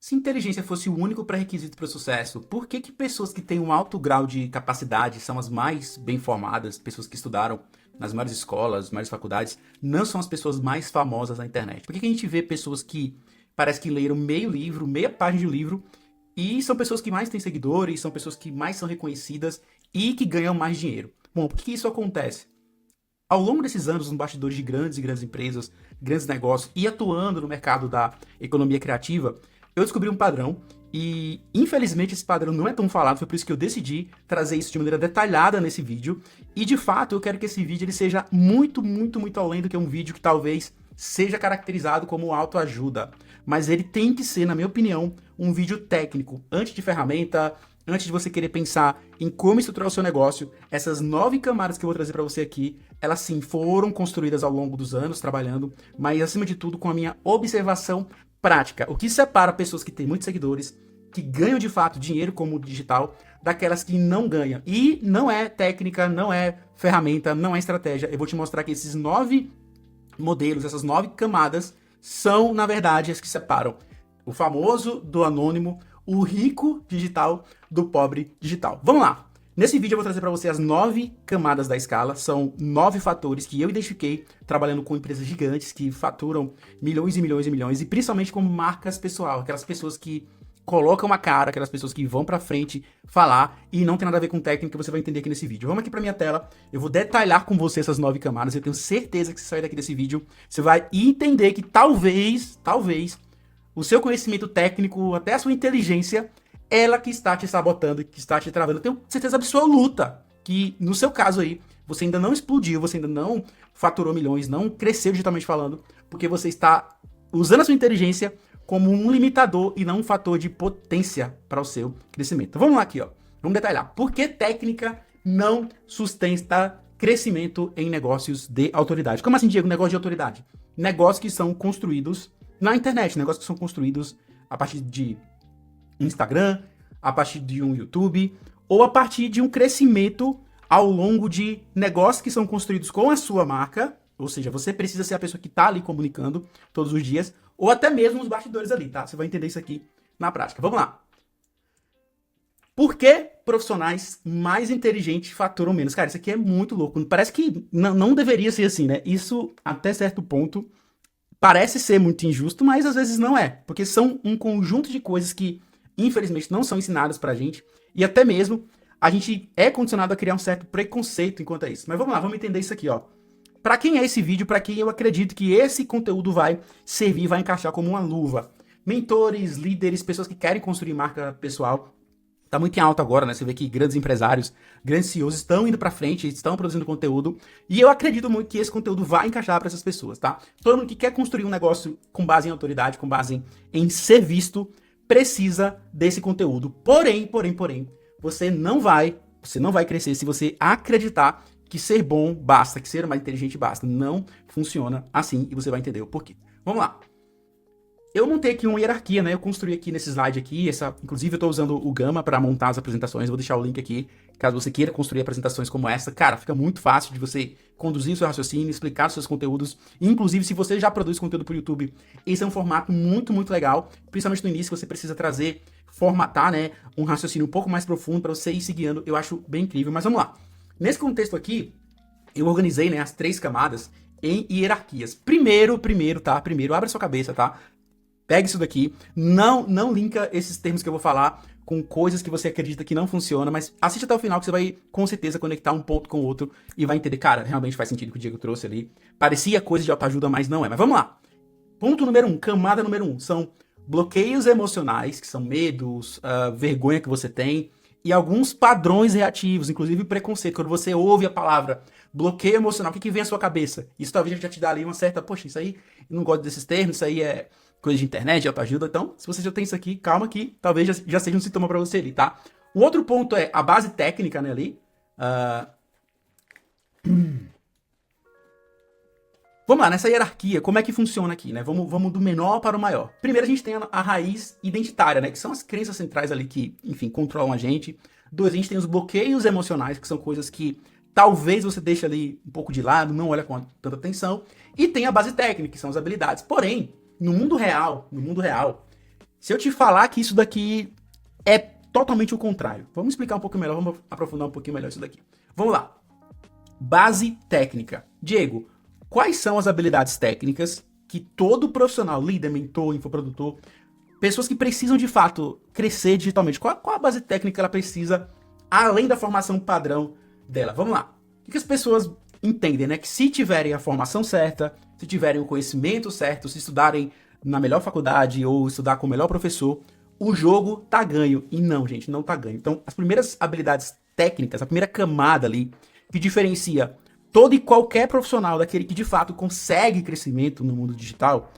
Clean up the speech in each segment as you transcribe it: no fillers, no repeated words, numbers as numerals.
Se inteligência fosse o único pré-requisito para o sucesso, por que pessoas que têm um alto grau de capacidade são as mais bem formadas, pessoas que estudaram nas maiores escolas, maiores faculdades, não são as pessoas mais famosas na internet? Por que a gente vê pessoas que parece que leram meio livro, meia página de um livro, e são pessoas que mais têm seguidores, são pessoas que mais são reconhecidas e que ganham mais dinheiro? Bom, por que isso acontece? Ao longo desses anos, nos bastidores de grandes e grandes empresas, grandes negócios e atuando no mercado da economia criativa, eu descobri um padrão e, infelizmente, esse padrão não é tão falado, foi por isso que eu decidi trazer isso de maneira detalhada nesse vídeo. E, de fato, eu quero que esse vídeo ele seja muito, muito, muito além do que um vídeo que talvez seja caracterizado como autoajuda. Mas ele tem que ser, na minha opinião, um vídeo técnico, antes de ferramenta, antes de você querer pensar em como estruturar o seu negócio. Essas 9 camadas que eu vou trazer para você aqui, elas sim foram construídas ao longo dos anos trabalhando, mas acima de tudo com a minha observação prática. O que separa pessoas que têm muitos seguidores, que ganham de fato dinheiro como digital, daquelas que não ganham. E não é técnica, não é ferramenta, não é estratégia. Eu vou te mostrar que esses 9 modelos, essas 9 camadas, são, na verdade, as que separam o famoso do anônimo, o rico digital do pobre digital. Vamos lá! Nesse vídeo eu vou trazer para você as 9 camadas da escala, são 9 fatores que eu identifiquei trabalhando com empresas gigantes que faturam milhões e milhões e milhões, e principalmente com marcas pessoal, aquelas pessoas que colocam a cara, aquelas pessoas que vão para frente falar e não tem nada a ver com técnica, que você vai entender aqui nesse vídeo. Vamos aqui para minha tela, eu vou detalhar com você essas 9 camadas, eu tenho certeza que você sair daqui desse vídeo, você vai entender que talvez, o seu conhecimento técnico, até a sua inteligência, ela que está te sabotando, que está te travando. Eu tenho certeza absoluta que, no seu caso aí, você ainda não explodiu, você ainda não faturou milhões, não cresceu digitalmente falando, porque você está usando a sua inteligência como um limitador e não um fator de potência para o seu crescimento. Então, vamos lá aqui, ó. Vamos detalhar. Por que técnica não sustenta crescimento em negócios de autoridade? Como assim, Diego, negócio de autoridade? Negócios que são construídos na internet, negócios que são construídos a partir de Instagram, a partir de um YouTube, ou a partir de um crescimento ao longo de negócios que são construídos com a sua marca, ou seja, você precisa ser a pessoa que está ali comunicando todos os dias, ou até mesmo os bastidores ali, tá? Você vai entender isso aqui na prática. Vamos lá. Por que profissionais mais inteligentes faturam menos? Cara, isso aqui é muito louco. Parece que não deveria ser assim, né? Isso, até certo ponto, parece ser muito injusto, mas às vezes não é. Porque são um conjunto de coisas que infelizmente não são ensinadas pra gente, e até mesmo a gente é condicionado a criar um certo preconceito enquanto é isso. Mas vamos lá, vamos entender isso aqui, ó. Pra quem é esse vídeo, pra quem eu acredito que esse conteúdo vai servir, vai encaixar como uma luva. Mentores, líderes, pessoas que querem construir marca pessoal. Tá muito em alta agora, né? Você vê que grandes empresários, grandes CEOs estão indo pra frente, estão produzindo conteúdo, e eu acredito muito que esse conteúdo vai encaixar para essas pessoas, tá? Todo mundo que quer construir um negócio com base em autoridade, com base em ser visto, precisa desse conteúdo. Porém, você não vai crescer se você acreditar que ser bom basta, que ser mais inteligente basta. Não funciona assim e você vai entender o porquê. Vamos lá. Eu montei aqui uma hierarquia, né? Eu construí aqui nesse slide aqui, inclusive eu tô usando o Gamma para montar as apresentações, eu vou deixar o link aqui, caso você queira construir apresentações como essa. Cara, fica muito fácil de você conduzir o seu raciocínio, explicar os seus conteúdos, inclusive se você já produz conteúdo pro YouTube, esse é um formato muito, muito legal, principalmente no início você precisa formatar, né, um raciocínio um pouco mais profundo para você ir se guiando, eu acho bem incrível, mas vamos lá. Nesse contexto aqui, eu organizei, né, as 3 camadas em hierarquias. Primeiro, tá? Primeiro, abre a sua cabeça, tá? Pega isso daqui, não linka esses termos que eu vou falar com coisas que você acredita que não funciona, mas assiste até o final que você vai com certeza conectar um ponto com o outro e vai entender, cara, realmente faz sentido o que o Diego trouxe ali. Parecia coisa de autoajuda, mas não é. Mas vamos lá. Ponto número 1, camada número 1, são bloqueios emocionais, que são medos, vergonha que você tem, e alguns padrões reativos, inclusive preconceito. Quando você ouve a palavra bloqueio emocional, o que vem à sua cabeça? Isso talvez já te dá ali uma certa, poxa, isso aí, eu não gosto desses termos, isso aí é coisa de internet, de autoajuda. Então, se você já tem isso aqui, calma que talvez já seja um sintoma para você ali, tá? O outro ponto é a base técnica, né, ali. Vamos lá, nessa hierarquia, como é que funciona aqui, né? Vamos do menor para o maior. Primeiro a gente tem a raiz identitária, né? Que são as crenças centrais ali que, enfim, controlam a gente. 2, a gente tem os bloqueios emocionais, que são coisas que talvez você deixe ali um pouco de lado, não olha com tanta atenção. E tem a base técnica, que são as habilidades. Porém, no mundo real, Se eu te falar que isso daqui é totalmente o contrário. Vamos explicar um pouco melhor, vamos aprofundar um pouquinho melhor isso daqui. Vamos lá. Base técnica. Diego, quais são as habilidades técnicas que todo profissional, líder, mentor, infoprodutor, pessoas que precisam de fato crescer digitalmente, qual a base técnica ela precisa, além da formação padrão dela? Vamos lá. O que as pessoas entendem, né? Que se tiverem a formação certa, se tiverem o conhecimento certo, se estudarem na melhor faculdade ou estudar com o melhor professor, o jogo tá ganho. E não, gente, não tá ganho. Então, as primeiras habilidades técnicas, a primeira camada ali, que diferencia todo e qualquer profissional daquele que de fato consegue crescimento no mundo digital,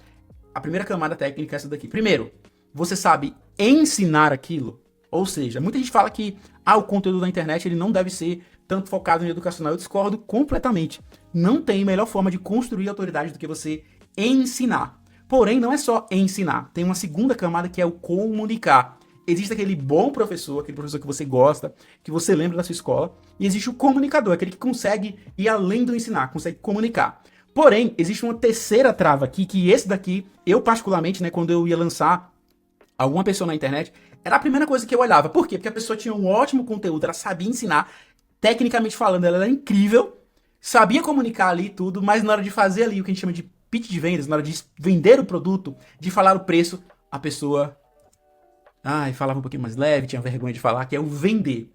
a primeira camada técnica é essa daqui. Primeiro, você sabe ensinar aquilo. Ou seja, muita gente fala que o conteúdo da internet ele não deve ser tanto focado em educacional. Eu discordo completamente. Não tem melhor forma de construir autoridade do que você ensinar. Porém, não é só ensinar. Tem uma segunda camada que é o comunicar. Existe aquele bom professor, aquele professor que você gosta, que você lembra da sua escola, e existe o comunicador, aquele que consegue ir além do ensinar, consegue comunicar. Porém, existe uma terceira trava aqui, que esse daqui, eu particularmente, né, quando eu ia lançar alguma pessoa na internet, era a primeira coisa que eu olhava. Por quê? Porque a pessoa tinha um ótimo conteúdo, ela sabia ensinar, tecnicamente falando, ela era incrível, sabia comunicar ali tudo, mas na hora de fazer ali o que a gente chama de pitch de vendas, na hora de vender o produto, de falar o preço, a pessoa falava um pouquinho mais leve, tinha vergonha de falar, que é o vender.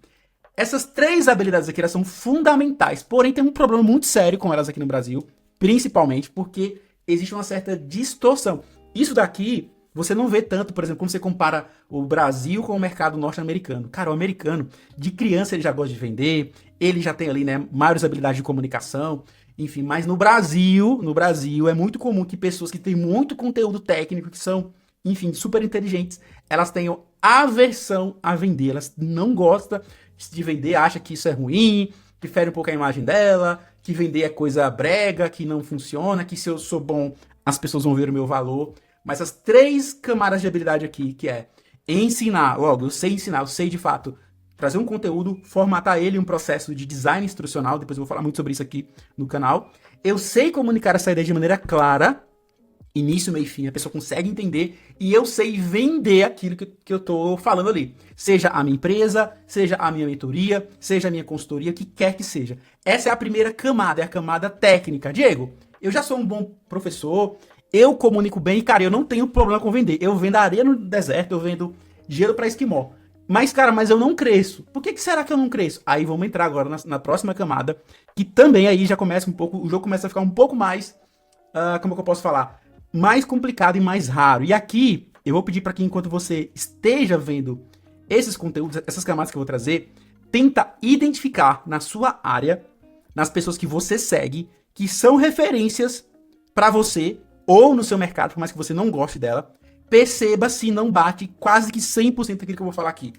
Essas três habilidades aqui elas são fundamentais, porém tem um problema muito sério com elas aqui no Brasil, principalmente porque existe uma certa distorção. Isso daqui você não vê tanto, por exemplo, quando você compara o Brasil com o mercado norte-americano. Cara, o americano, de criança ele já gosta de vender, ele já tem ali, né, maiores habilidades de comunicação, enfim, mas no Brasil é muito comum que pessoas que têm muito conteúdo técnico, que são, enfim, super inteligentes, elas tenham aversão a vender, elas não gostam de vender, acham que isso é ruim, que fere um pouco a imagem dela, que vender é coisa brega, que não funciona, que se eu sou bom, as pessoas vão ver o meu valor. Mas as três camadas de habilidade aqui, que é ensinar, logo, eu sei ensinar, eu sei de fato trazer um conteúdo, formatar ele em um processo de design instrucional, depois eu vou falar muito sobre isso aqui no canal. Eu sei comunicar essa ideia de maneira clara, início, meio e fim, a pessoa consegue entender, e eu sei vender aquilo que eu tô falando ali. Seja a minha empresa, seja a minha mentoria, seja a minha consultoria, o que quer que seja. Essa é a primeira camada, é a camada técnica. Diego, eu já sou um bom professor, eu comunico bem e, cara, eu não tenho problema com vender. Eu vendo areia no deserto, eu vendo gelo para esquimó. Mas, cara, eu não cresço. Por que será que eu não cresço? Aí vamos entrar agora na próxima camada, que também aí já começa um pouco, o jogo começa a ficar um pouco mais, como é que eu posso falar? Mais complicado e mais raro. E aqui, eu vou pedir para que enquanto você esteja vendo esses conteúdos, essas camadas que eu vou trazer, tenta identificar na sua área, nas pessoas que você segue, que são referências para você, ou no seu mercado, por mais que você não goste dela, perceba se não bate quase que 100% daquilo que eu vou falar aqui.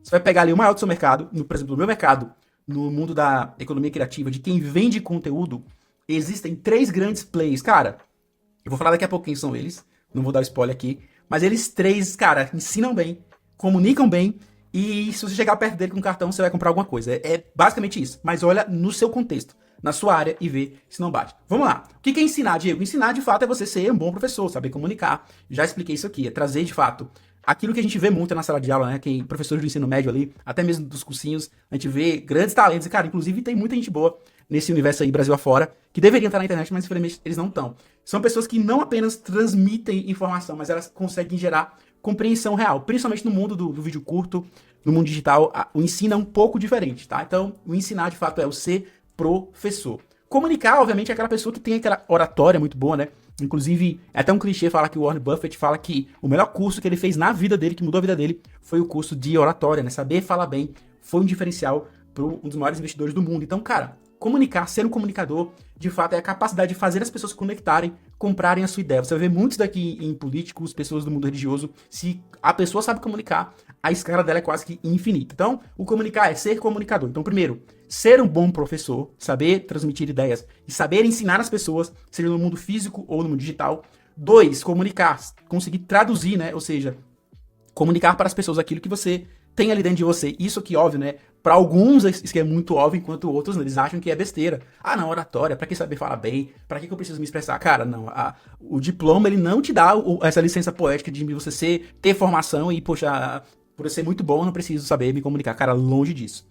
Você vai pegar ali o maior do seu mercado, por exemplo, no meu mercado, no mundo da economia criativa, de quem vende conteúdo, existem 3 grandes players. Cara, eu vou falar daqui a pouco quem são eles, não vou dar spoiler aqui, mas eles 3, cara, ensinam bem, comunicam bem, e se você chegar perto dele com um cartão, você vai comprar alguma coisa. É basicamente isso, mas olha no seu contexto, na sua área e ver se não bate. Vamos lá. O que é ensinar, Diego? Ensinar, de fato, é você ser um bom professor, saber comunicar. Já expliquei isso aqui. É trazer, de fato, aquilo que a gente vê muito na sala de aula, né? Quem professores do ensino médio ali, até mesmo dos cursinhos, a gente vê grandes talentos. E, cara, inclusive tem muita gente boa nesse universo aí, Brasil afora, que deveriam estar na internet, mas infelizmente eles não estão. São pessoas que não apenas transmitem informação, mas elas conseguem gerar compreensão real. Principalmente no mundo do vídeo curto, no mundo digital, o ensino é um pouco diferente, tá? Então, o ensinar, de fato, é o ser professor. Comunicar, obviamente, é aquela pessoa que tem aquela oratória muito boa, né? Inclusive, é até um clichê falar que o Warren Buffett fala que o melhor curso que ele fez na vida dele, que mudou a vida dele, foi o curso de oratória, né? Saber falar bem foi um diferencial para um dos maiores investidores do mundo. Então, cara, comunicar, ser um comunicador, de fato, é a capacidade de fazer as pessoas se conectarem, comprarem a sua ideia. Você vai ver muitos daqui em políticos, pessoas do mundo religioso, se a pessoa sabe comunicar, a escala dela é quase que infinita. Então, o comunicar é ser comunicador. Então, primeiro, ser um bom professor, saber transmitir ideias e saber ensinar as pessoas, seja no mundo físico ou no mundo digital. 2, comunicar, conseguir traduzir, né? Ou seja, comunicar para as pessoas aquilo que você tem ali dentro de você. Isso aqui, óbvio, né? Para alguns isso é muito óbvio, enquanto outros eles acham que é besteira. Ah, não, oratória, pra que saber falar bem? Pra que eu preciso me expressar? Cara, não. O diploma, ele não te dá essa licença poética de você ter formação e, poxa, por eu ser muito bom, eu não preciso saber me comunicar. Cara, longe disso.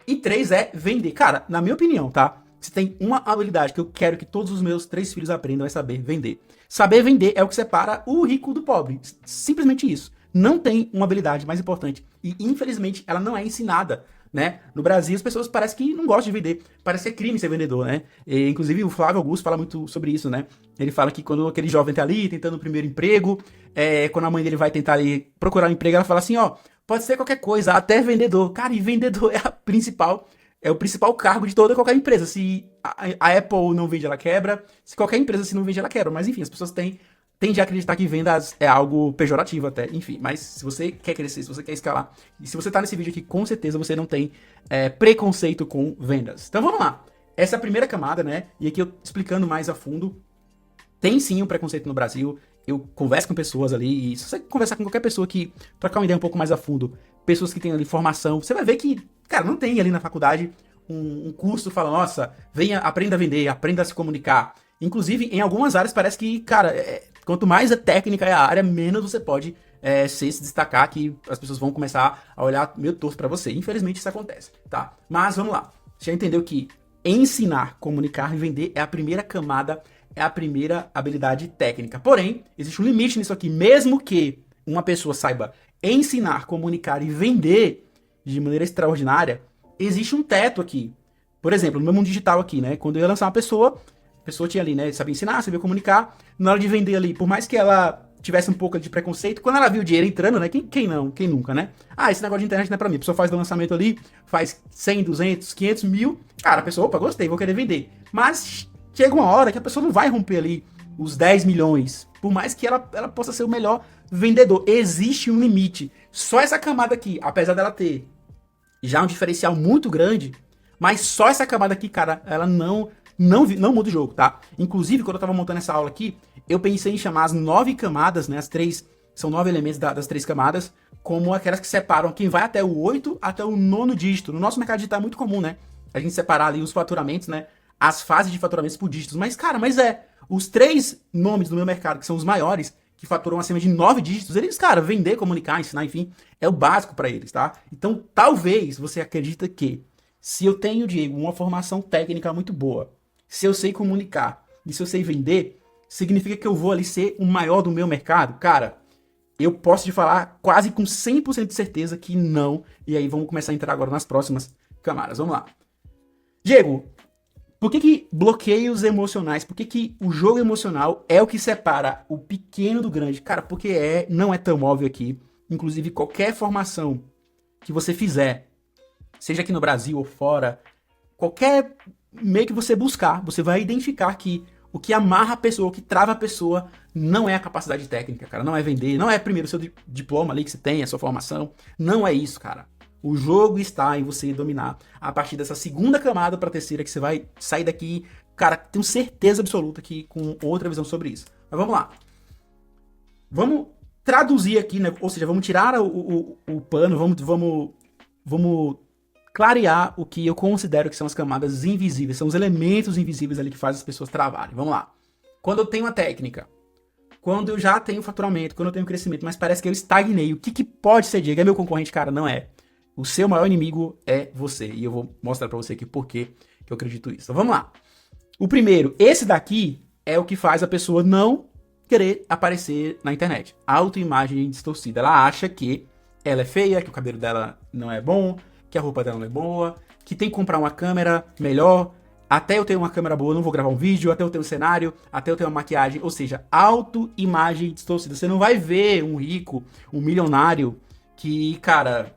E 3 é vender. Cara, na minha opinião, tá? Se tem uma habilidade que eu quero que todos os meus 3 filhos aprendam é saber vender. Saber vender é o que separa o rico do pobre. Simplesmente isso. Não tem uma habilidade mais importante. E, infelizmente, ela não é ensinada, né? No Brasil, as pessoas parecem que não gostam de vender. Parece ser crime ser vendedor, né? E, inclusive, o Flávio Augusto fala muito sobre isso, né? Ele fala que quando aquele jovem tá ali, tentando o primeiro emprego, quando a mãe dele vai tentar ali procurar um emprego, ela fala assim, ó, pode ser qualquer coisa, até vendedor. Cara, e vendedor é o principal cargo de toda qualquer empresa. Se a Apple não vende, ela quebra. Se qualquer empresa se não vende, ela quebra. Mas enfim, as pessoas tendem a acreditar que vendas é algo pejorativo até. Enfim, mas se você quer crescer, se você quer escalar, e se você tá nesse vídeo aqui, com certeza você não tem preconceito com vendas. Então vamos lá. Essa é a primeira camada, né? E aqui eu explicando mais a fundo. Tem sim um preconceito no Brasil. Eu converso com pessoas ali, e se você conversar com qualquer pessoa que trocar uma ideia um pouco mais a fundo, pessoas que têm ali formação, você vai ver que, cara, não tem ali na faculdade um curso que fala, nossa, venha, aprenda a vender, aprenda a se comunicar. Inclusive, em algumas áreas parece que, cara, quanto mais técnica é a área, menos você pode se destacar, que as pessoas vão começar a olhar meio torto pra você. Infelizmente isso acontece, tá? Mas vamos lá. Você já entendeu que ensinar, comunicar e vender é a primeira camada, é a primeira habilidade técnica. Porém, existe um limite nisso aqui. Mesmo que uma pessoa saiba ensinar, comunicar e vender de maneira extraordinária, existe um teto aqui. Por exemplo, no meu mundo digital aqui, né? Quando eu ia lançar uma pessoa, a pessoa tinha ali, né? Sabia ensinar, sabia comunicar. Na hora de vender ali, por mais que ela tivesse um pouco de preconceito, quando ela viu o dinheiro entrando, né? Quem não? Quem nunca, né? Ah, esse negócio de internet não é pra mim. A pessoa faz o lançamento ali, faz 100, 200, 500 mil. Cara, a pessoa, opa, gostei, vou querer vender. Mas chega uma hora que a pessoa não vai romper ali os 10 milhões. Por mais que ela possa ser o melhor vendedor. Existe um limite. Só essa camada aqui, apesar dela ter já um diferencial muito grande, mas só essa camada aqui, cara, ela não muda o jogo, tá? Inclusive, quando eu tava montando essa aula aqui, eu pensei em chamar as 9 camadas, né? São 9 elementos das 3 camadas, como aquelas que separam quem vai até o 8 até o 9º dígito. No nosso mercado digital é muito comum, né? A gente separar ali os faturamentos, né? As fases de faturamentos por dígitos. Mas, cara, os 3 nomes do meu mercado, que são os maiores, que faturam acima de 9 dígitos, eles, cara, vender, comunicar, ensinar, enfim, é o básico pra eles, tá? Então, talvez você acredita que se eu tenho, Diego, uma formação técnica muito boa, se eu sei comunicar e se eu sei vender, significa que eu vou ali ser o maior do meu mercado? Cara, eu posso te falar quase com 100% de certeza que não. E aí vamos começar a entrar agora nas próximas camadas. Vamos lá. Diego, por que bloqueios emocionais, por que o jogo emocional é o que separa o pequeno do grande? Cara, porque não é tão óbvio aqui. Inclusive, qualquer formação que você fizer, seja aqui no Brasil ou fora, qualquer meio que você buscar, você vai identificar que o que amarra a pessoa, o que trava a pessoa, não é a capacidade técnica, cara. Não é vender, não é primeiro o seu diploma ali que você tem, a sua formação. Não é isso, cara. O jogo está em você dominar a partir dessa segunda camada para a terceira, que você vai sair daqui, cara, tenho certeza absoluta que com outra visão sobre isso. Mas vamos lá. Vamos traduzir aqui, né? Ou seja, vamos tirar o pano, vamos clarear o que eu considero que são as camadas invisíveis, são os elementos invisíveis ali que fazem as pessoas travarem. Vamos lá. Quando eu tenho uma técnica, quando eu já tenho faturamento, quando eu tenho crescimento, mas parece que eu estagnei, o que pode ser, Diego? É meu concorrente? Cara, não é. O seu maior inimigo é você. E eu vou mostrar pra você aqui por que eu acredito isso. Então vamos lá. O primeiro, esse daqui é o que faz a pessoa não querer aparecer na internet. Autoimagem distorcida. Ela acha que ela é feia, que o cabelo dela não é bom, que a roupa dela não é boa, que tem que comprar uma câmera melhor. Até eu ter uma câmera boa, eu não vou gravar um vídeo. Até eu ter um cenário, até eu ter uma maquiagem. Ou seja, autoimagem distorcida. Você não vai ver um rico, um milionário que, cara,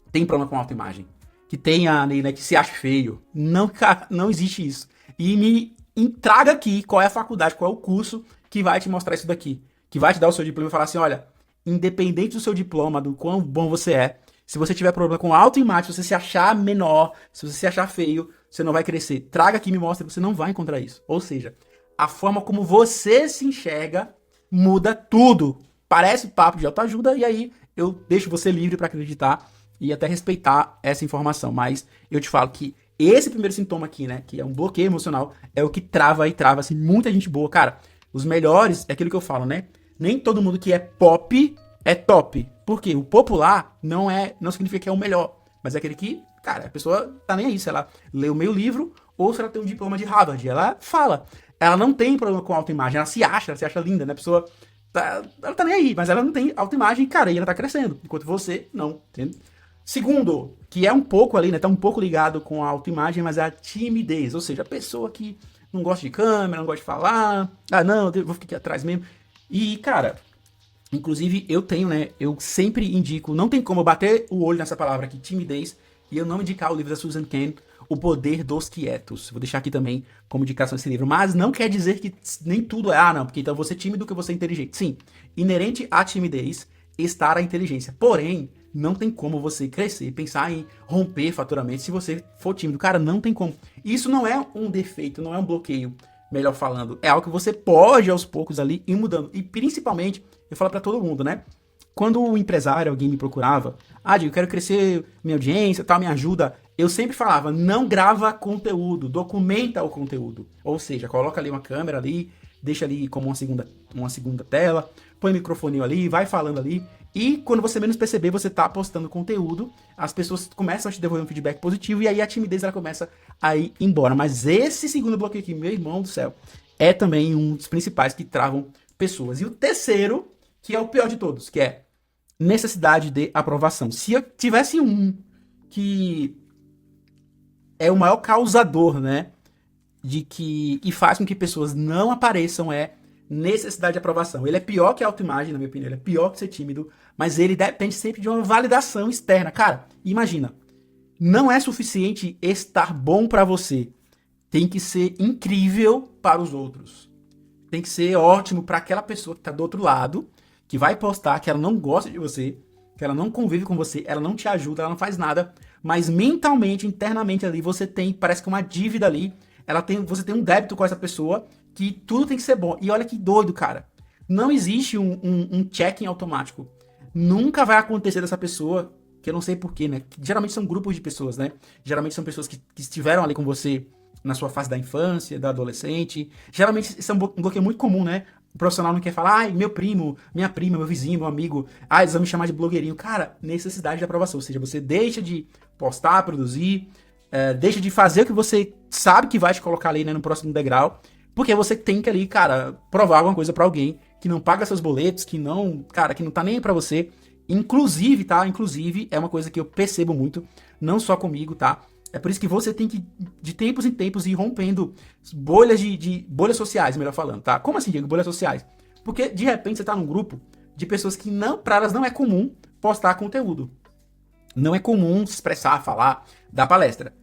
tem problema com autoimagem, que tenha, né, que se acha feio. Não, cara, não existe isso. E me traga aqui qual é a faculdade, qual é o curso que vai te mostrar isso daqui. Que vai te dar o seu diploma e falar assim, olha, independente do seu diploma, do quão bom você é, se você tiver problema com autoimagem, se você se achar menor, se você se achar feio, você não vai crescer. Traga aqui e me mostra, você não vai encontrar isso. Ou seja, a forma como você se enxerga muda tudo. Parece papo de autoajuda e aí eu deixo você livre para acreditar e até respeitar essa informação. Mas eu te falo que esse primeiro sintoma aqui, né, que é um bloqueio emocional, é o que trava e trava, assim, muita gente boa. Cara, os melhores, é aquilo que eu falo, né? Nem todo mundo que é pop é top. Por quê? O popular não significa que é o melhor, mas é aquele que, cara, a pessoa tá nem aí, se ela leu meio livro ou se ela tem um diploma de Harvard. Ela fala. Ela não tem problema com autoimagem, ela se acha linda, né? A pessoa ela tá nem aí, mas ela não tem autoimagem, cara, e ela tá crescendo, enquanto você não, entende? Segundo, que é um pouco ali, né? Tá um pouco ligado com a autoimagem, mas é a timidez. Ou seja, a pessoa que não gosta de câmera, não gosta de falar. Ah, não, eu vou ficar aqui atrás mesmo. E, cara, inclusive eu tenho, né? Eu sempre indico, não tem como eu bater o olho nessa palavra aqui, timidez, e eu não indicar o livro da Susan Cain, O Poder dos Quietos. Vou deixar aqui também como indicação esse livro. Mas não quer dizer que nem tudo é, não, porque então você é tímido que você é inteligente. Sim, inerente à timidez estar a inteligência. Porém, não tem como você crescer, pensar em romper faturamente se você for tímido. Cara, não tem como. Isso não é um defeito, não é um bloqueio, melhor falando. É algo que você pode, aos poucos, ali, ir mudando. E, principalmente, eu falo pra todo mundo, né? Quando o empresário, alguém me procurava, Diego, eu quero crescer minha audiência, tal, me ajuda. Eu sempre falava, não grava conteúdo, documenta o conteúdo. Ou seja, coloca ali uma câmera ali, deixa ali como uma segunda tela, põe o microfone ali, vai falando ali. E quando você menos perceber, você tá postando conteúdo, as pessoas começam a te devolver um feedback positivo e aí a timidez ela começa a ir embora. Mas esse segundo bloqueio aqui, meu irmão do céu, é também um dos principais que travam pessoas. E o terceiro, que é o pior de todos, que é necessidade de aprovação. Se eu tivesse um que é o maior causador, né, de que faz com que pessoas não apareçam é necessidade de aprovação. Ele é pior que a autoimagem, na minha opinião, ele é pior que ser tímido, mas ele depende sempre de uma validação externa. Cara, imagina, não é suficiente estar bom pra você, tem que ser incrível para os outros. Tem que ser ótimo pra aquela pessoa que tá do outro lado, que vai postar que ela não gosta de você, que ela não convive com você, ela não te ajuda, ela não faz nada, mas mentalmente, internamente ali, você tem, parece que uma dívida ali, você tem um débito com essa pessoa, que tudo tem que ser bom. E olha que doido, cara. Não existe um check-in automático. Nunca vai acontecer dessa pessoa, que eu não sei porquê, né? Geralmente são grupos de pessoas, né? Geralmente são pessoas que estiveram ali com você na sua fase da infância, da adolescente. Geralmente isso é um bloqueio muito comum, né? O profissional não quer falar, ai, meu primo, minha prima, meu vizinho, meu amigo, eles vão me chamar de blogueirinho. Cara, necessidade de aprovação. Ou seja, você deixa de postar, produzir, deixa de fazer o que você sabe que vai te colocar ali, né, no próximo degrau, porque você tem que ali, cara, provar alguma coisa pra alguém que não paga seus boletos, que não, cara, que não tá nem aí pra você. Inclusive, tá? Inclusive, é uma coisa que eu percebo muito, não só comigo, tá? É por isso que você tem que, de tempos em tempos, ir rompendo bolhas bolhas sociais, melhor falando, tá? Como assim, Diego, bolhas sociais? Porque, de repente, você tá num grupo de pessoas que não, pra elas não é comum postar conteúdo. Não é comum se expressar, falar, dar palestra.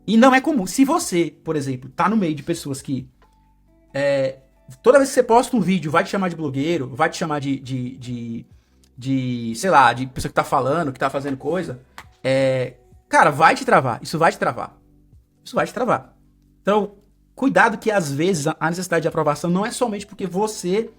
E não é comum. Se você, por exemplo, tá no meio de pessoas que toda vez que você posta um vídeo, vai te chamar de blogueiro, vai te chamar sei lá, de pessoa que tá falando, que tá fazendo coisa, cara, vai te travar. Isso vai te travar. Isso vai te travar. Então, cuidado que às vezes a necessidade de aprovação não é somente porque você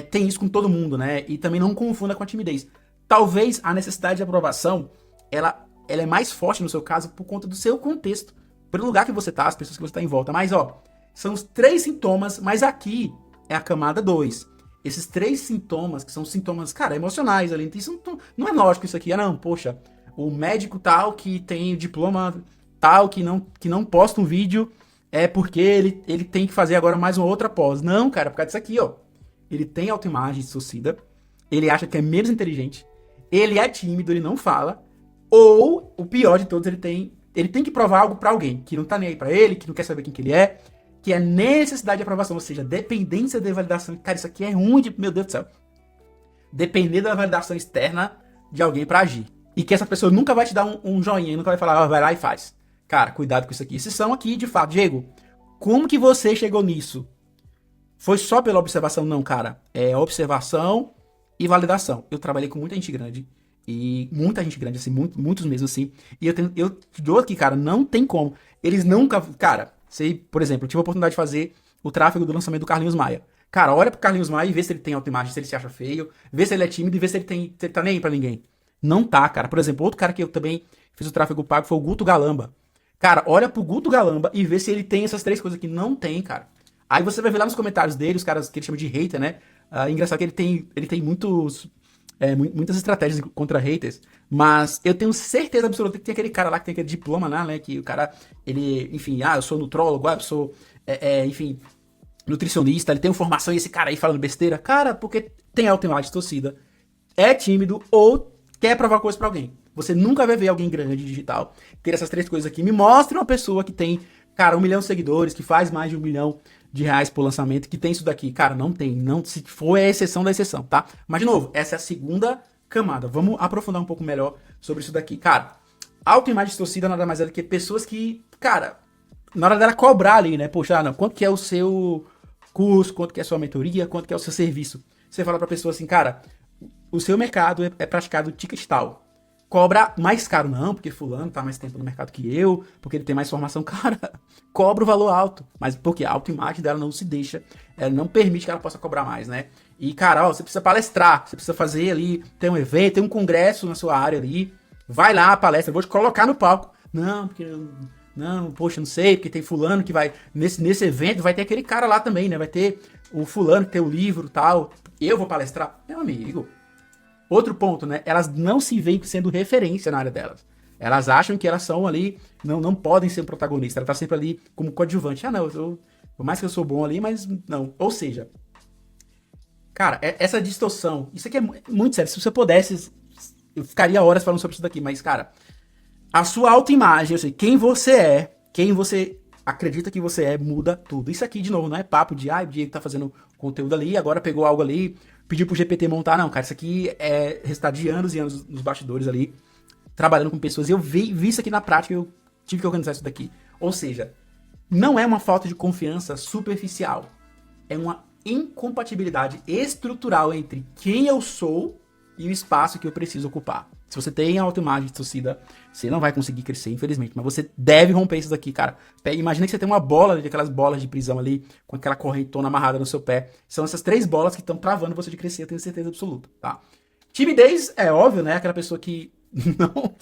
tem isso com todo mundo, né? E também não confunda com a timidez. Talvez a necessidade de aprovação, ela é mais forte no seu caso por conta do seu contexto, pelo lugar que você tá, as pessoas que você tá em volta. Mas, ó, são os 3 sintomas, mas aqui é a camada 2. Esses 3 sintomas, que são sintomas, cara, emocionais ali. Isso não é lógico isso aqui. Não, poxa, o médico tal que tem diploma tal, que não posta um vídeo, é porque ele tem que fazer agora mais uma outra pós. Não, cara, por causa disso aqui, ó. Ele tem autoimagem distorcida, ele acha que é menos inteligente, ele é tímido, ele não fala, ou, o pior de todos, ele tem que provar algo pra alguém, que não tá nem aí pra ele, que não quer saber quem que ele é, que é necessidade de aprovação, ou seja, dependência de validação. Cara, isso aqui é ruim meu Deus do céu. Depender da validação externa de alguém pra agir. E que essa pessoa nunca vai te dar um joinha, nunca vai falar, vai lá e faz. Cara, cuidado com isso aqui. Esses são aqui, de fato, Diego, como que você chegou nisso? Foi só pela observação? Não, cara. É observação e validação. Eu trabalhei com muita gente grande. E muita gente grande, assim, muitos mesmo, assim. E eu dou aqui, cara, não tem como. Eles nunca. Cara, sei, por exemplo, eu tive a oportunidade de fazer o tráfego do lançamento do Carlinhos Maia. Cara, olha pro Carlinhos Maia e vê se ele tem autoimagem, se ele se acha feio, vê se ele é tímido e vê se ele tá nem aí pra ninguém. Não tá, cara. Por exemplo, outro cara que eu também fiz o tráfego pago foi o Guto Galamba. Cara, olha pro Guto Galamba e vê se ele tem essas três coisas que não tem, cara. Aí você vai ver lá nos comentários dele, os caras que ele chama de hater, né? Engraçado que ele tem muitas estratégias contra haters, mas eu tenho certeza absoluta que tem aquele cara lá que tem aquele diploma lá, né? Que o cara, ele, enfim, eu sou nutrólogo, eu sou, enfim, nutricionista, ele tem formação e esse cara aí falando besteira. Cara, porque tem autoimagem distorcida, é tímido ou quer provar coisa pra alguém. Você nunca vai ver alguém grande digital ter essas três coisas aqui. Me mostre uma pessoa que tem, cara, 1 milhão de seguidores, que faz mais de 1 milhão de reais por lançamento, que tem isso daqui. Cara, não tem. Não, se for, é a exceção da exceção, tá? Mas, de novo, essa é a segunda camada. Vamos aprofundar um pouco melhor sobre isso daqui. Cara, autoimagem distorcida nada mais é do que pessoas que, cara, na hora dela cobrar ali, né? Poxa, não, quanto que é o seu curso, quanto que é a sua mentoria, quanto que é o seu serviço. Você fala pra pessoa assim, cara, o seu mercado é praticado ticket tal. Cobra mais caro, não, porque fulano tá mais tempo no mercado que eu, porque ele tem mais formação. Cara, cobra o valor alto. Mas porque a autoimagem dela não se deixa, ela não permite que ela possa cobrar mais, né? E, cara, ó, você precisa palestrar, você precisa fazer ali, tem um evento, tem um congresso na sua área ali, vai lá, palestra, eu vou te colocar no palco. Não, porque... Não, poxa, não sei, porque tem fulano que vai... Nesse evento vai ter aquele cara lá também, né? Vai ter o fulano que tem o livro e tal. Eu vou palestrar. Meu amigo... Outro ponto, né? Elas não se veem sendo referência na área delas. Elas acham que elas são ali, não podem ser protagonistas. Ela tá sempre ali como coadjuvante. Não, por mais que eu sou bom ali, mas não. Ou seja, cara, essa distorção, isso aqui é muito sério. Se você pudesse, eu ficaria horas falando sobre isso daqui, mas, cara, a sua autoimagem, eu sei, quem você acredita que você é, muda tudo. Isso aqui, de novo, não é papo de, o Diego tá fazendo conteúdo ali, agora pegou algo ali, pediu pro GPT montar. Não, cara, isso aqui é resultado de anos e anos nos bastidores ali, trabalhando com pessoas. E eu vi isso aqui na prática, eu tive que organizar isso daqui. Ou seja, não é uma falta de confiança superficial. É uma incompatibilidade estrutural entre quem eu sou e o espaço que eu preciso ocupar. Se você tem autoimagem distorcida, você não vai conseguir crescer, infelizmente. Mas você deve romper isso daqui, cara. Imagina que você tem uma bola, aquelas bolas de prisão ali, com aquela correntona amarrada no seu pé. São essas 3 bolas que estão travando você de crescer, eu tenho certeza absoluta, tá? Timidez, é óbvio, né? Aquela pessoa que não...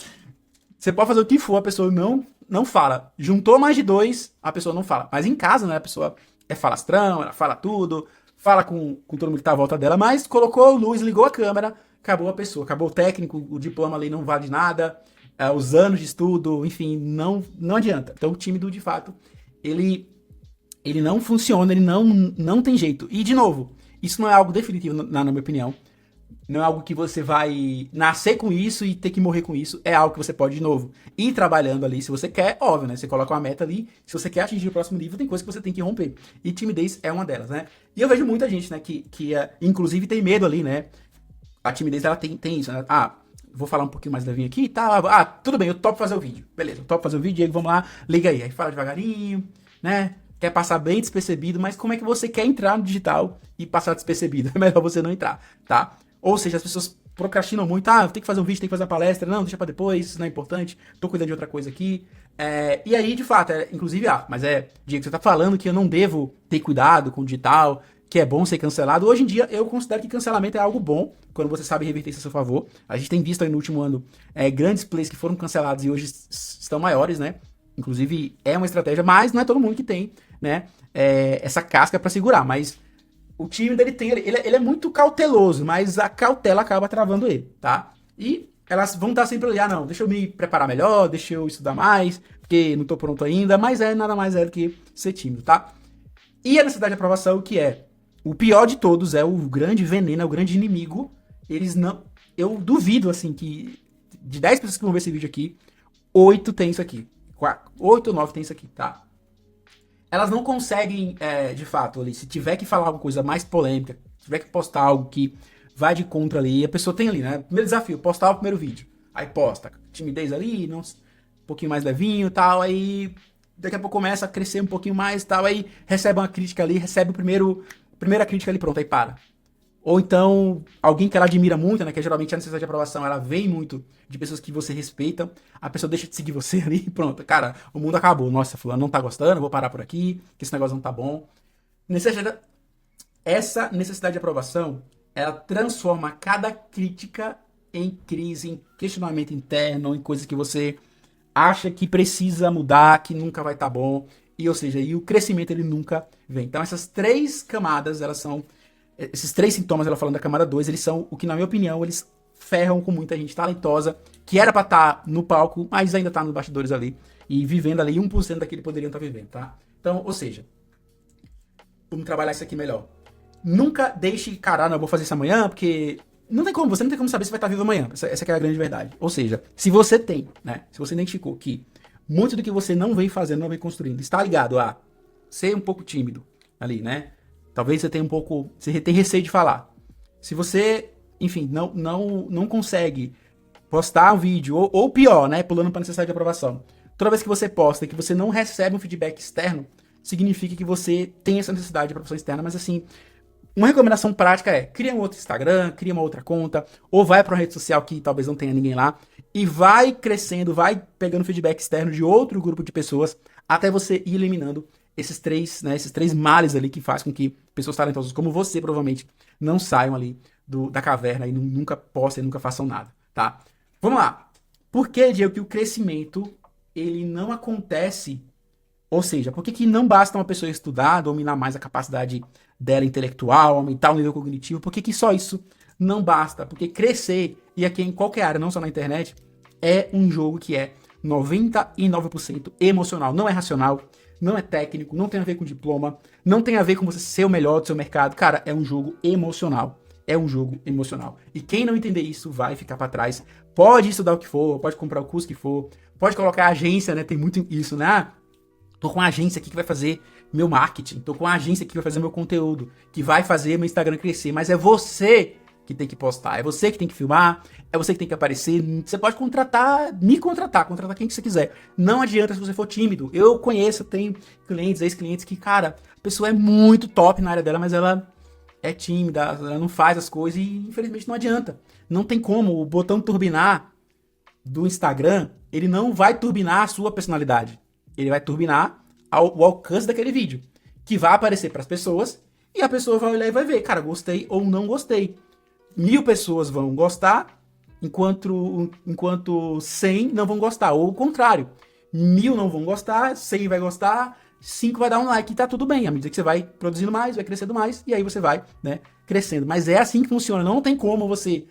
Você pode fazer o que for, a pessoa não fala. Juntou mais de 2, a pessoa não fala. Mas em casa, né? A pessoa é falastrão, ela fala tudo, fala com todo mundo que tá à volta dela, mas colocou a luz, ligou a câmera, acabou a pessoa, acabou o técnico, o diploma ali não vale de nada, os anos de estudo, enfim, não adianta. Então o tímido, de fato, ele não funciona, ele não tem jeito. E, de novo, isso não é algo definitivo, na minha opinião. Não é algo que você vai nascer com isso e ter que morrer com isso. É algo que você pode, de novo, ir trabalhando ali. Se você quer, óbvio, né? Você coloca uma meta ali. Se você quer atingir o próximo nível, tem coisa que você tem que romper. E timidez é uma delas, né? E eu vejo muita gente, né? Que inclusive tem medo ali, né? A timidez, ela tem isso, né? Vou falar um pouquinho mais levinho aqui, tá? Tudo bem, eu topo fazer o vídeo. Beleza, eu topo fazer o vídeo, Diego, vamos lá, liga aí. Aí fala devagarinho, né? Quer passar bem despercebido, mas como é que você quer entrar no digital e passar despercebido? É melhor você não entrar, tá? Ou seja, as pessoas procrastinam muito. Tem que fazer um vídeo, tem que fazer uma palestra. Não, deixa pra depois, isso não é importante. Tô cuidando de outra coisa aqui. E aí, de fato, inclusive, Diego, você tá falando que eu não devo ter cuidado com o digital, que é bom ser cancelado. Hoje em dia, eu considero que cancelamento é algo bom, quando você sabe reverter isso a seu favor. A gente tem visto aí no último ano grandes plays que foram cancelados e hoje estão maiores, né? Inclusive, é uma estratégia, mas não é todo mundo que tem, né? Essa casca pra segurar, mas... O time dele ele é muito cauteloso, mas a cautela acaba travando ele, tá? E elas vão estar sempre ali, não, deixa eu me preparar melhor, deixa eu estudar mais, porque não tô pronto ainda, mas nada mais do que ser tímido, tá? E a necessidade de aprovação, que é o pior de todos, é o grande veneno, é o grande inimigo. Eles não... Eu duvido, assim, que de 10 pessoas que vão ver esse vídeo aqui, 8 tem isso aqui. 8 ou 9 tem isso aqui, tá? Elas não conseguem, de fato, ali, se tiver que falar alguma coisa mais polêmica, se tiver que postar algo que vai de contra ali, a pessoa tem ali, né? Primeiro desafio, postar o primeiro vídeo. Aí posta, timidez ali, um pouquinho mais levinho e tal, aí daqui a pouco começa a crescer um pouquinho mais e tal, aí recebe uma crítica ali, recebe primeira crítica ali, pronto, aí para. Ou então, alguém que ela admira muito, né? Que geralmente a necessidade de aprovação, ela vem muito de pessoas que você respeita. A pessoa deixa de seguir você ali e pronto. Cara, o mundo acabou. Nossa, fulano não tá gostando, vou parar por aqui, que esse negócio não tá bom. Essa necessidade de aprovação, ela transforma cada crítica em crise, em questionamento interno, em coisas que você acha que precisa mudar, que nunca vai estar bom, e ou seja, e o crescimento ele nunca vem. Então essas três camadas, elas são, esses três sintomas, ela falando da camada 2, eles são o que na minha opinião, eles ferram com muita gente talentosa, que era pra estar no palco, mas ainda tá nos bastidores ali, e vivendo ali 1% daquele que poderiam estar vivendo, tá? Então, ou seja, vamos trabalhar isso aqui melhor. Nunca deixe, cara, não, eu vou fazer isso amanhã, porque não tem como, você não tem como saber se vai estar vivo amanhã. Essa que é a grande verdade. Ou seja, se você tem, né, se você identificou que muito do que você não vem fazendo, não vem construindo, está ligado a ser um pouco tímido ali, né? Talvez você tenha um pouco, você tem receio de falar. Se você, enfim, não consegue postar um vídeo, ou pior, né, pulando para necessidade de aprovação. Toda vez que você posta e que você não recebe um feedback externo, significa que você tem essa necessidade de aprovação externa, mas assim, uma recomendação prática é, cria um outro Instagram, cria uma outra conta, ou vai para uma rede social que talvez não tenha ninguém lá, e vai crescendo, vai pegando feedback externo de outro grupo de pessoas, até você ir eliminando esses três males ali que faz com que pessoas talentosas como você, provavelmente, não saiam ali da caverna e nunca postem, nunca façam nada, tá? Vamos lá. Por que, Diego, que o crescimento, ele não acontece, ou seja, por que não basta uma pessoa estudar, dominar mais a capacidade dela intelectual, aumentar o nível cognitivo, por que só isso não basta? Porque crescer, e aqui em qualquer área, não só na internet, é um jogo que é 99% emocional, não é racional, não é técnico, não tem a ver com diploma, não tem a ver com você ser o melhor do seu mercado, cara, é um jogo emocional. É um jogo emocional. E quem não entender isso vai ficar para trás. Pode estudar o que for, pode comprar o curso que for, pode colocar a agência, né? Tem muito isso, né? Tô com uma agência aqui que vai fazer meu marketing, tô com uma agência aqui que vai fazer meu conteúdo, que vai fazer meu Instagram crescer, mas é você que tem que postar, é você que tem que filmar, é você que tem que aparecer. Você pode contratar quem que você quiser. Não adianta se você for tímido. Eu conheço, tenho clientes, ex-clientes que, cara, a pessoa é muito top na área dela, mas ela é tímida, ela não faz as coisas e infelizmente não adianta. Não tem como, o botão turbinar do Instagram, ele não vai turbinar a sua personalidade. Ele vai turbinar o alcance daquele vídeo, que vai aparecer para as pessoas e a pessoa vai olhar e vai ver, cara, gostei ou não gostei. 1000 pessoas vão gostar, enquanto 100 não vão gostar, ou o contrário. 1000 não vão gostar, 100 vai gostar, 5 vai dar um like e tá tudo bem. À medida que você vai produzindo mais, vai crescendo mais, e aí você vai, né, crescendo. Mas é assim que funciona, não tem como você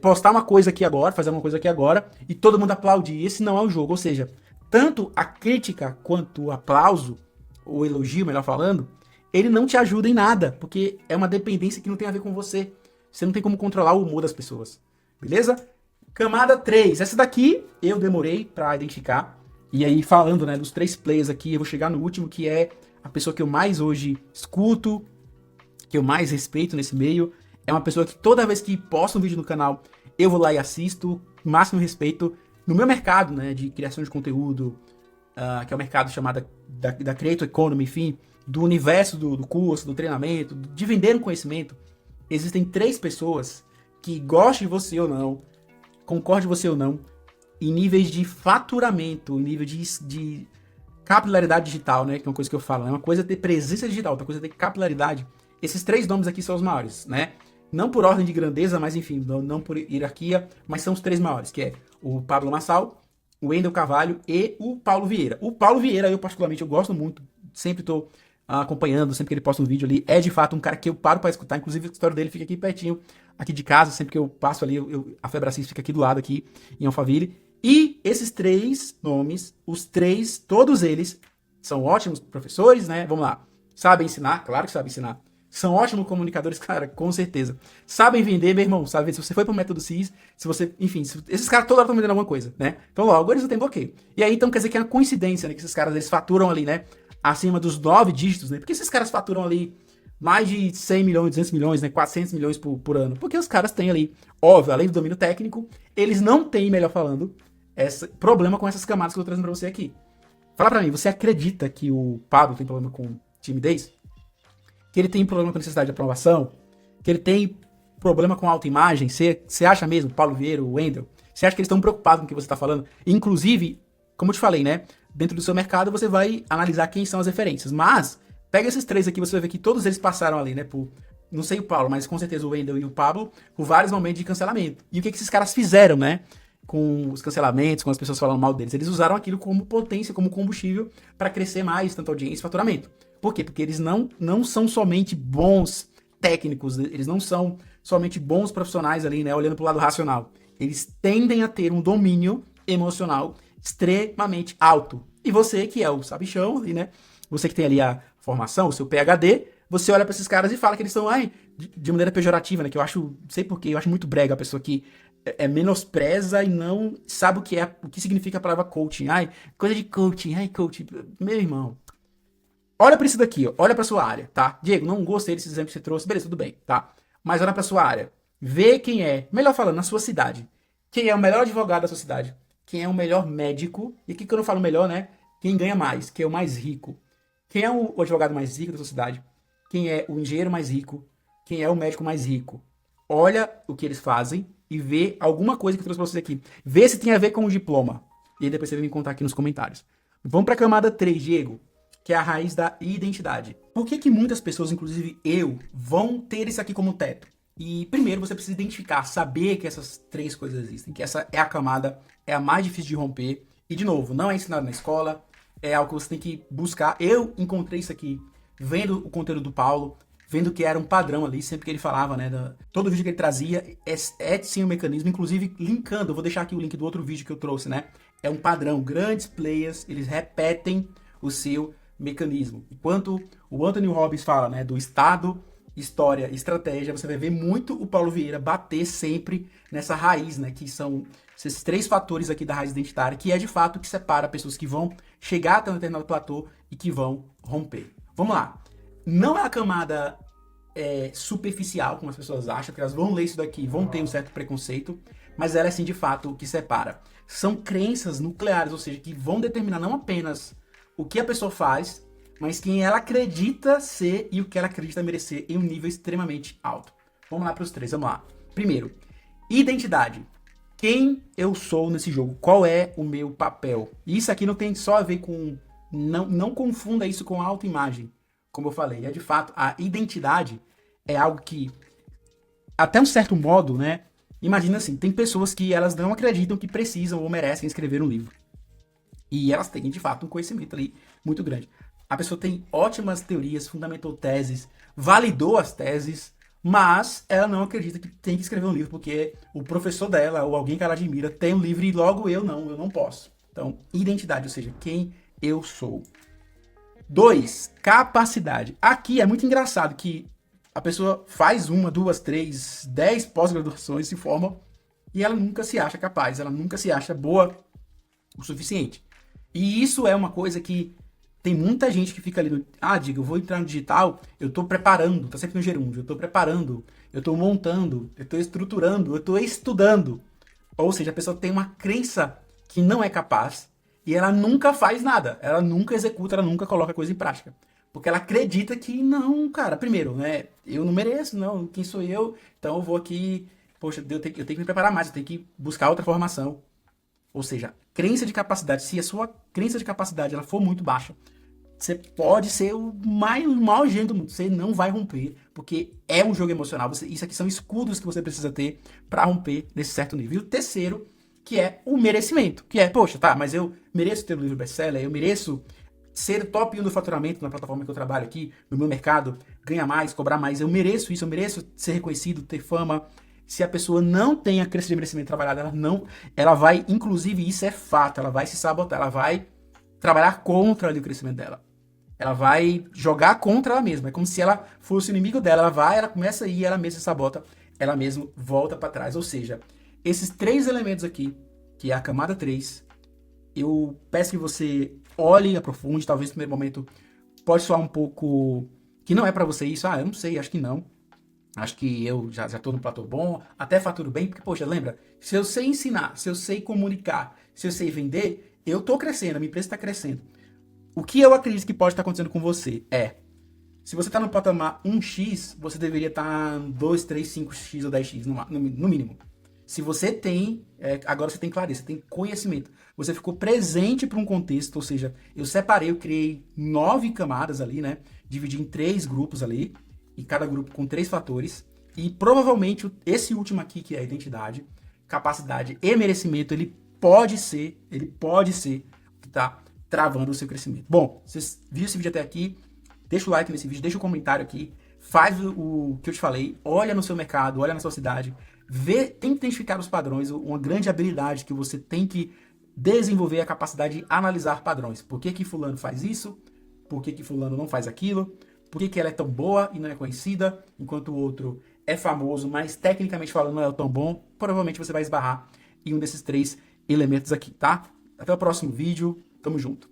postar uma coisa aqui agora, fazer uma coisa aqui agora, e todo mundo aplaudir. Esse não é o jogo, ou seja, tanto a crítica quanto o aplauso, ou elogio, melhor falando, ele não te ajuda em nada, porque é uma dependência que não tem a ver com você. Você não tem como controlar o humor das pessoas, beleza? Camada 3, essa daqui eu demorei pra identificar, e aí falando, né, dos 3 players aqui, eu vou chegar no último, que é a pessoa que eu mais hoje escuto, que eu mais respeito nesse meio, é uma pessoa que toda vez que posta um vídeo no canal, eu vou lá e assisto, máximo respeito, no meu mercado, né, de criação de conteúdo, que é o mercado chamado da Creator Economy, enfim, do universo do curso, do treinamento, de vender um conhecimento. Existem 3 pessoas que gostem de você ou não, concorde você ou não, em níveis de faturamento, em nível de capilaridade digital, né? Que é uma coisa que eu falo, né? Uma coisa é ter presença digital, outra coisa é ter capilaridade. Esses 3 nomes aqui são os maiores, né? Não por ordem de grandeza, mas enfim, não por hierarquia, mas são os 3 maiores, que é o Pablo Marçal, o Wendel Carvalho e o Paulo Vieira. O Paulo Vieira, eu particularmente, eu gosto muito, sempre tô acompanhando, sempre que ele posta um vídeo ali, é de fato um cara que eu paro pra escutar, inclusive a história dele fica aqui pertinho, aqui de casa, sempre que eu passo ali, a Febracis fica aqui do lado, aqui em Alphaville. E esses 3 nomes, os 3, todos eles, são ótimos professores, né? Vamos lá. Sabem ensinar, claro que sabem ensinar. São ótimos comunicadores, cara, com certeza. Sabem vender, meu irmão, sabe? Se você foi pro método CIS, se você, enfim, esses caras toda hora estão vendendo alguma coisa, né? Então, logo, eles não têm bloqueio. E aí, então, quer dizer que é uma coincidência, né? Que esses caras, eles faturam ali, né? Acima dos 9 dígitos, né? Porque esses caras faturam ali mais de 100 milhões, 200 milhões, né? 400 milhões por ano. Porque os caras têm ali, óbvio, além do domínio técnico, eles não têm, melhor falando, problema com essas camadas que eu tô trazendo pra você aqui. Fala pra mim, você acredita que o Pablo tem problema com timidez? Que ele tem problema com necessidade de aprovação? Que ele tem problema com autoimagem? Você acha mesmo, Paulo Vieira, o Wendel? Você acha que eles estão preocupados com o que você tá falando? Inclusive, como eu te falei, né? Dentro do seu mercado, você vai analisar quem são as referências. Mas, pega esses 3 aqui, você vai ver que todos eles passaram ali, né? Por não sei o Paulo, mas com certeza o Wendel e o Pablo, por vários momentos de cancelamento. E o que esses caras fizeram, né? Com os cancelamentos, com as pessoas falando mal deles. Eles usaram aquilo como potência, como combustível para crescer mais, tanto audiência e faturamento. Por quê? Porque eles não são somente bons técnicos, eles não são somente bons profissionais ali, né? Olhando pro lado racional. Eles tendem a ter um domínio emocional extremamente alto. E você, que é o sabichão, né? Você que tem ali a formação, o seu PhD, você olha pra esses caras e fala que eles são, de maneira pejorativa, né? Que eu acho, não sei porquê, eu acho muito brega a pessoa que menospreza e não sabe o que significa a palavra coaching. Coisa de coaching, coaching. Meu irmão, olha pra isso daqui, ó. Olha pra sua área, tá? Diego, não gostei desse exemplo que você trouxe, beleza, tudo bem, tá? Mas olha pra sua área. Vê quem é, melhor falando, na sua cidade. Quem é o melhor advogado da sua cidade? Quem é o melhor médico? E aqui que eu não falo melhor, né? Quem ganha mais, quem é o mais rico? Quem é o advogado mais rico da sua cidade? Quem é o engenheiro mais rico? Quem é o médico mais rico? Olha o que eles fazem e vê alguma coisa que eu trouxe pra vocês aqui. Vê se tem a ver com o diploma. E aí depois você vem me contar aqui nos comentários. Vamos pra camada 3, Diego, que é a raiz da identidade. Por que muitas pessoas, inclusive eu, vão ter isso aqui como teto? E primeiro você precisa identificar, saber que essas 3 coisas existem, que essa é a camada, é a mais difícil de romper. E de novo, não é ensinado na escola, é algo que você tem que buscar. Eu encontrei isso aqui vendo o conteúdo do Paulo, vendo que era um padrão ali, sempre que ele falava, né? Todo vídeo que ele trazia é sim um mecanismo, inclusive linkando, eu vou deixar aqui o link do outro vídeo que eu trouxe, né? É um padrão, grandes players, eles repetem o seu mecanismo. Enquanto o Anthony Robbins fala, né, do estado, história, estratégia, você vai ver muito o Paulo Vieira bater sempre nessa raiz, né, que são esses 3 fatores aqui da raiz identitária, que é de fato o que separa pessoas que vão chegar até um determinado platô e que vão romper. Vamos lá. Não é a camada superficial, como as pessoas acham, porque elas vão ler isso daqui, vão ter um certo preconceito, mas ela é sim de fato o que separa. São crenças nucleares, ou seja, que vão determinar não apenas o que a pessoa faz, mas quem ela acredita ser e o que ela acredita merecer em um nível extremamente alto. Vamos lá para os 3, vamos lá. Primeiro, identidade. Quem eu sou nesse jogo? Qual é o meu papel? Isso aqui não tem só a ver com... Não confunda isso com autoimagem, como eu falei. É de fato, a identidade é algo que, até um certo modo, né? Imagina assim, tem pessoas que elas não acreditam que precisam ou merecem escrever um livro. E elas têm, de fato, um conhecimento ali muito grande. A pessoa tem ótimas teorias, fundamentou teses, validou as teses, mas ela não acredita que tem que escrever um livro porque o professor dela ou alguém que ela admira tem um livro e logo eu não posso. Então, identidade, ou seja, quem eu sou. 2, capacidade. Aqui é muito engraçado que a pessoa faz 1, 2, 3, 10 pós-graduações, se forma e ela nunca se acha capaz, ela nunca se acha boa o suficiente. E isso é uma coisa que tem muita gente que fica ali no... Diego, eu vou entrar no digital, eu tô preparando, tá sempre no gerúndio, eu tô preparando, eu tô montando, eu tô estruturando, eu tô estudando. Ou seja, a pessoa tem uma crença que não é capaz e ela nunca faz nada, ela nunca executa, ela nunca coloca a coisa em prática. Porque ela acredita que não, cara, primeiro, né, eu não mereço, não, quem sou eu? Então eu vou aqui, poxa, eu tenho que me preparar mais, eu tenho que buscar outra formação. Ou seja, crença de capacidade, se a sua crença de capacidade ela for muito baixa, você pode ser o maior gênio do mundo, você não vai romper, porque é um jogo emocional. Isso aqui são escudos que você precisa ter para romper nesse certo nível. E o terceiro, que é o merecimento, que é, poxa, tá, mas eu mereço ter um livro best-seller, eu mereço ser top 1 do faturamento na plataforma que eu trabalho aqui, no meu mercado, ganhar mais, cobrar mais, eu mereço isso, eu mereço ser reconhecido, ter fama. Se a pessoa não tem a crença de merecimento trabalhada, ela vai, inclusive isso é fato, ela vai se sabotar, ela vai trabalhar contra ali, o crescimento dela. Ela vai jogar contra ela mesma. É como se ela fosse o inimigo dela. Ela começa a ir, ela mesma se sabota, ela mesma volta para trás. Ou seja, esses 3 elementos aqui, que é a camada 3, eu peço que você olhe, aprofunde. Talvez no primeiro momento pode soar um pouco que não é para você isso. Eu não sei, acho que não. Acho que eu já tô no platô bom, até faturo bem, porque, poxa, lembra? Se eu sei ensinar, se eu sei comunicar, se eu sei vender, eu tô crescendo, a minha empresa está crescendo. O que eu acredito que pode estar acontecendo com você é, se você está no patamar 1x, você deveria estar 2, 3, 5x ou 10x no mínimo. Se você tem, agora você tem clareza, você tem conhecimento, você ficou presente para um contexto, ou seja, eu criei 9 camadas ali, né? Dividi em 3 grupos ali, e cada grupo com 3 fatores. E provavelmente esse último aqui, que é a identidade, capacidade e merecimento, ele pode ser que tá travando o seu crescimento. Bom, vocês viram esse vídeo até aqui, deixa o like nesse vídeo, deixa um comentário aqui, faz o que eu te falei, olha no seu mercado, olha na sua cidade, tenta identificar os padrões. Uma grande habilidade que você tem que desenvolver é a capacidade de analisar padrões. Por que fulano faz isso? Por que fulano não faz aquilo? Por que ela é tão boa e não é conhecida, enquanto o outro é famoso, mas tecnicamente falando não é tão bom? Provavelmente você vai esbarrar em um desses 3 elementos aqui, tá? Até o próximo vídeo, tamo junto.